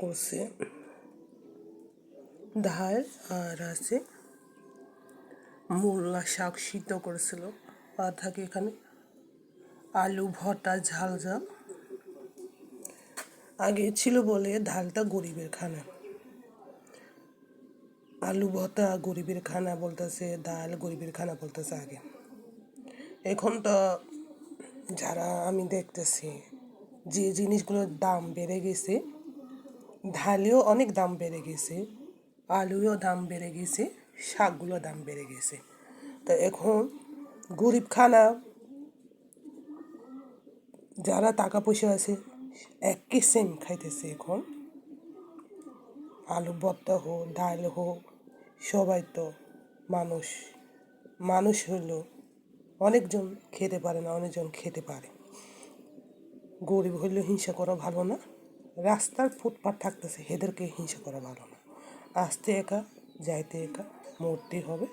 করছে ডাল আর আছে মূলা শাক সিদ্ধ করেছিল আর থাকে এখানে আলু ভর্তা ঝাল ঝাল। আগে ছিল বলে ডালটা গরিবের খানা, আলু ভর্তা গরিবের খানা বলতেছে, ডাল গরিবের খানা বলতেছে আগে। এখন তো যারা আমি দেখতেছি যে জিনিসগুলোর দাম বেড়ে গেছে, ঢালেও অনেক দাম বেড়ে গেছে, আলুও দাম বেড়ে গেছে, শাকগুলোর দাম বেড়ে গেছে। তো এখন গরিব খানা যারা টাকা পয়সা আছে একই সেম খাইতেছে। এখন আলু ভর্তা হোক ডাল হোক, সবাই তো মানুষ, মানুষ হলো অনেকজন খেতে পারে না, অনেকজন খেতে পারে। গরিব হইলে হিংসা করা ভালো না, রাস্তার ফুটপাত থাকতেছে এদেরকে হিংসা করা ভালো না। আসতে একা যাইতে একা, মরতে হবে।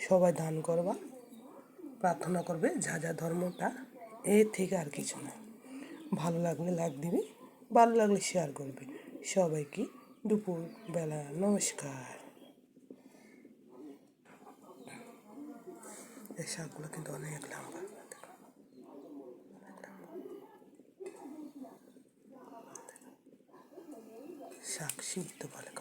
সবাই দান করবা, প্রার্থনা করবে যা যা ধর্মটা, এর থেকে আর কিছু না। ভালো লাগলে লাইক দিবি, ভালো লাগলে শেয়ার করবে। সবাইকে দুপুরবেলা নমস্কার। এই শাকগুলো কিন্তু অনেক লম্বা, শাক সিদ্ধ বলে।